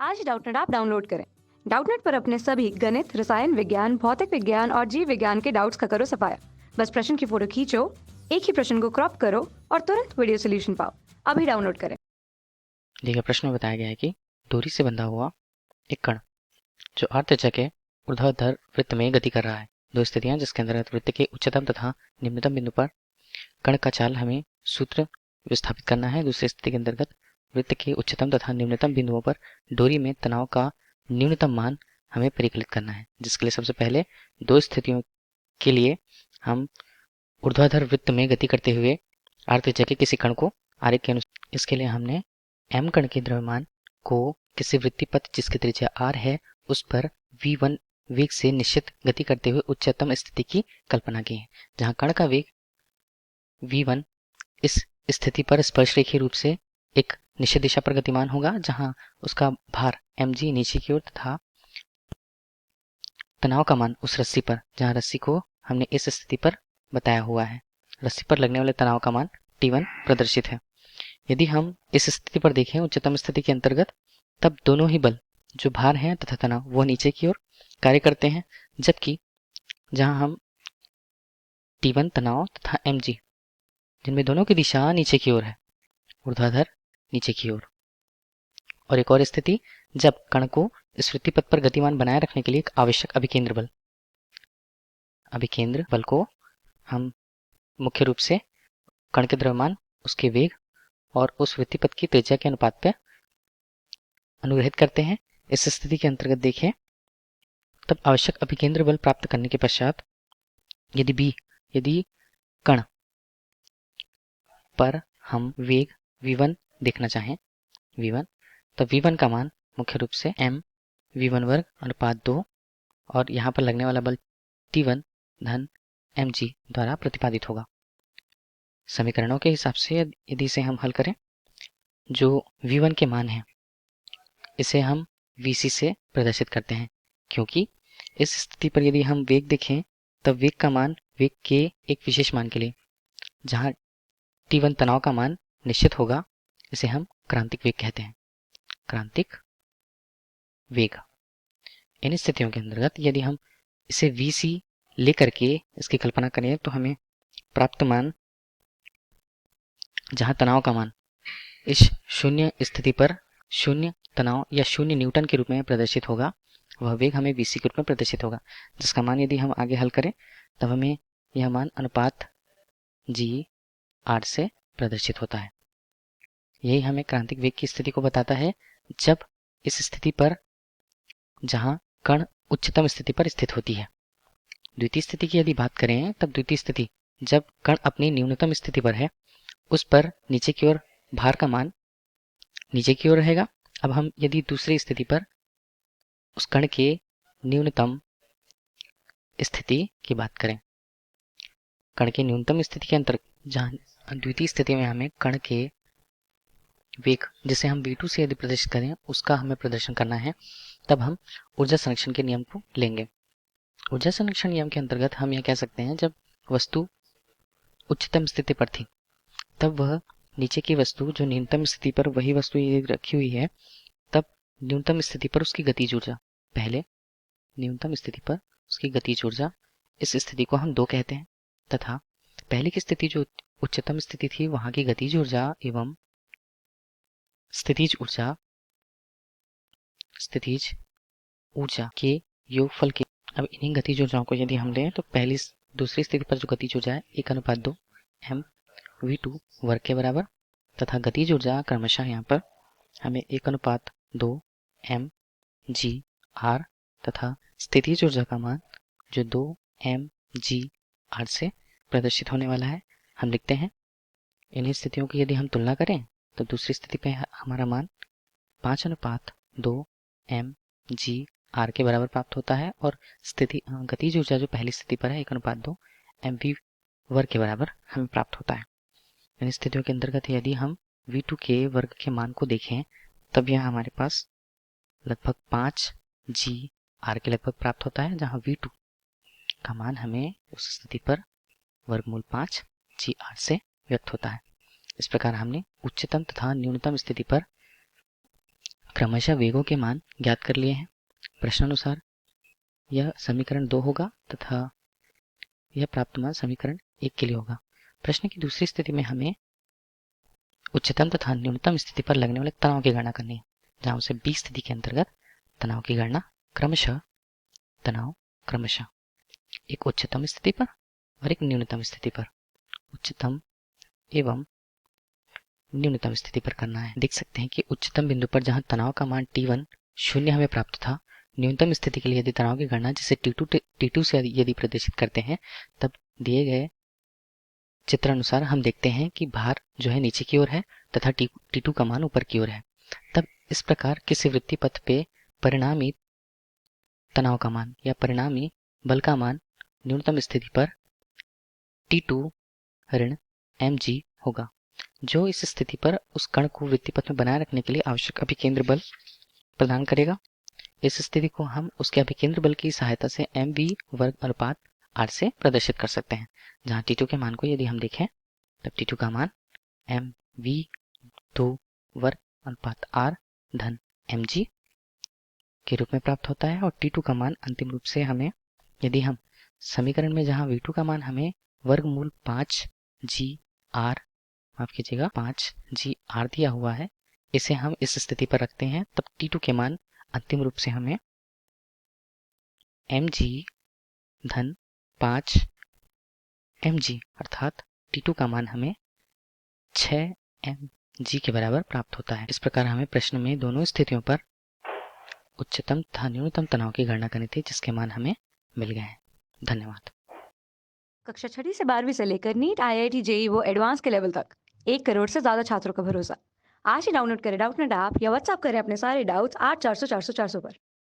आज डाउटनेट आप डाउनलोड करें। डाउटनेट पर अपने सभी गणित, रसायन विज्ञान, भौतिक विज्ञान और जीव विज्ञान के डाउट्स का करो सफाया। बस प्रश्न की फोटो खींचो, एक ही प्रश्न को क्रॉप करो और तुरंत वीडियो सोल्यूशन पाओ। अभी डाउनलोड करें। देखिए, प्रश्न में बताया गया है कि डोरी से बंधा हुआ एक कण जो अर्धचक्र के ऊर्ध्वाधर वृत्त में गति कर रहा है। दो स्थितियां जिसके अंतर्गत वृत्त के उच्चतम तथा निम्नतम बिंदु पर कण का चाल हमें सूत्र विस्थापित करना है। दूसरी स्थिति के अंतर्गत वृत्त के उच्चतम तथा निम्नतम बिंदुओं पर डोरी में तनाव का न्यूनतम मान हमें परिकलित करना है, जिसके लिए सबसे पहले दो स्थितियों के लिए हम ऊर्ध्वाधर वृत्त में गति करते हुए अर्धचक्र के किसी कण को आरेख के अनुसार, इसके लिए हमने m कण के द्रव्यमान को किसी वृत्तीय पथ जिसकी त्रिज्या r है उस पर v1 वेग से निश्चित गति करते हुए उच्चतम स्थिति की कल्पना की है, जहां कण का वेग v1 इस स्थिति पर स्पर्शरेखीय रूप से एक निश्चित दिशा पर गतिमान होगा, जहां उसका भार mg नीचे की ओर तथा तनाव का मान उस रस्सी पर, जहां रस्सी को हमने इस स्थिति पर बताया हुआ है, रस्सी पर लगने वाले तनाव का मान T1 प्रदर्शित है। यदि हम इस स्थिति पर देखें उच्चतम स्थिति के अंतर्गत, तब दोनों ही बल जो भार हैं तथा तनाव वो नीचे की ओर कार्य करते हैं, जबकि जहां हम T1 तनाव तथा mg जिनमें दोनों की दिशा नीचे की ओर है, ऊर्ध्वाधर नीचे की ओर। और एक और स्थिति जब कण को इस वृत्तीय पथ पर गतिमान बनाए रखने के लिए एक आवश्यक अभिकेंद्र बल को हम मुख्य रूप से कण के द्रव्यमान, उसके वेग और उस वृत्तीय पथ की त्रिज्या के अनुपात पर अनुग्रहित करते हैं। इस स्थिति के अंतर्गत देखें तब आवश्यक अभिकेंद्र बल प्राप्त करने के पश्चात यदि कण पर हम वेग v1 देखना चाहें, तब v1 का मान मुख्य रूप से m v1 वर्ग अनुपात 2 और यहाँ पर लगने वाला बल T1 धन mg द्वारा प्रतिपादित होगा। समीकरणों के हिसाब से यदि इसे हम हल करें, जो v1 के मान है इसे हम vc से प्रदर्शित करते हैं, क्योंकि इस स्थिति पर यदि हम वेग देखें तब वेग का मान वेग के एक विशेष मान के लिए, जहां T1 तनाव का मान निश्चित होगा, इसे हम क्रांतिक वेग कहते हैं। क्रांतिक वेग। इन स्थितियों के अंतर्गत यदि हम इसे vc लेकर के इसकी कल्पना करें तो हमें प्राप्त मान, जहां तनाव का मान इस शून्य स्थिति पर शून्य तनाव या शून्य न्यूटन के रूप में प्रदर्शित होगा, वह वेग हमें vc के रूप में प्रदर्शित होगा, जिसका मान यदि हम आगे हल करें तब हमें यह मान अनुपात g r से प्रदर्शित होता है। यही हमें क्रांतिक वेग की स्थिति को बताता है, जब इस स्थिति पर जहां कण उच्चतम स्थिति पर स्थित होती है। द्वितीय स्थिति की यदि बात करें तब द्वितीय स्थिति जब कण अपनी न्यूनतम स्थिति पर है, उस पर नीचे की ओर भार का मान नीचे की ओर रहेगा। अब हम यदि दूसरी स्थिति पर उस कण के न्यूनतम स्थिति की बात करें, कण के न्यूनतम स्थिति के अंतर्गत जहां द्वितीय स्थिति में हमें कण के वेग जिसे हम v2 से यदि प्रदर्शित करें उसका हमें प्रदर्शन करना है, तब हम ऊर्जा संरक्षण के नियम को लेंगे। ऊर्जा संरक्षण नियम के अंतर्गत हम यह कह सकते हैं, जब वस्तु उच्चतम स्थिति पर थी तब वह नीचे की वस्तु जो न्यूनतम स्थिति पर वही वस्तु यदि रखी हुई है, तब न्यूनतम स्थिति पर उसकी गतिज ऊर्जा, पहले न्यूनतम स्थिति पर उसकी गतिज ऊर्जा, इस स्थिति को हम 2 कहते हैं, तथा पहले की स्थिति जो उच्चतम स्थिति थी वहां की गतिज ऊर्जा एवं स्थितिज ऊर्जा के योगफल के। अब इन्हीं गतिज ऊर्जाओं को यदि हम लें तो पहली दूसरी स्थिति पर जो गतिज ऊर्जा है 1:2 m v2 वर्ग के बराबर, तथा गतिज ऊर्जा क्रमशः यहाँ पर हमें 1:2 m g r तथा स्थितिज ऊर्जा का मान जो 2 m g r से प्रदर्शित होने वाला है, हम लिखते हैं। इन्हीं स्थितियों की यदि हम तुलना करें तो दूसरी स्थिति पे हमारा मान 5:2 m g r के बराबर प्राप्त होता है, और गतिज ऊर्जा जो पहली स्थिति पर है 1:2 m v वर्ग के बराबर हमें प्राप्त होता है। इन स्थितियों के अंतर्गत यदि हम v2 के वर्ग के मान को देखें तब यह हमारे पास लगभग 5 g r के लगभग प्राप्त होता है, जहां v2 का मान हमें उस स्थिति पर वर्गमूल 5 g r से व्यक्त होता है। इस प्रकार हमने उच्चतम तथा न्यूनतम स्थिति पर क्रमशः वेगों के मान ज्ञात कर लिए हैं। प्रश्नानुसार यह समीकरण 2 होगा तथा यह प्राप्त मान समीकरण 1 के लिए होगा। प्रश्न की दूसरी स्थिति में हमें उच्चतम तथा न्यूनतम स्थिति पर लगने वाले तनाव की गणना करनी है, जहां उसे बी स्थिति के अंतर्गत तनाव की गणना क्रमशः एक उच्चतम स्थिति पर और एक न्यूनतम स्थिति पर, उच्चतम एवं न्यूनतम स्थिति पर करना है। देख सकते हैं कि उच्चतम बिंदु पर जहां तनाव का मान T1 शून्य हमें प्राप्त था, न्यूनतम स्थिति के लिए यदि तनाव की गणना जिसे T2 से यदि प्रदर्शित करते हैं, तब दिए गए चित्र अनुसार हम देखते हैं कि भार जो है नीचे की ओर है तथा T2 का मान ऊपर की ओर है। तब इस प्रकार किसी वृत्ति पथ पे परिणामी तनाव का मान या परिणामी बल का मान न्यूनतम स्थिति पर T2 ऋण mg होगा, जो इस स्थिति पर उस कण को वृत्ति पथ में बनाए रखने के लिए आवश्यक अभिकेंद्र बल प्रदान करेगा। इस स्थिति को हम उसके अभिकेंद्र बल की सहायता से mv वर्ग अनुपात r से प्रदर्शित कर सकते हैं, जहां T2 के मान को यदि हम देखें तब T2 का मान mv2 वर्ग अनुपात r धन mg के रूप में प्राप्त होता है। और T2 का मान अंतिम रूप से हमें, यदि हम समीकरण में जहां V2 का मान हमें वर्गमूल 5gr 5gr दिया हुआ है, इसे हम इस स्थिति पर रखते हैं, तब T2 के मान अंतिम रूप से हमें mg धन 5 mg अर्थात T2 का मान हमें 6 mg के बराबर प्राप्त होता है। इस प्रकार हमें प्रश्न में दोनों स्थितियों पर उच्चतम तथा न्यूनतम तनाव की गणना करनी थी, जिसके मान हमें मिल गए हैं। धन्यवाद। कक्षा 6वीं से 12वीं से लेकर नीट, IIT, JEE वो एडवांस के लेवल तक 1 करोड़ से ज्यादा छात्रों का भरोसा। आज ही डाउनलोड करें डाउटनेट ऐप या व्हाट्सएप करें अपने सारे डाउट्स 8400 400 400 पर।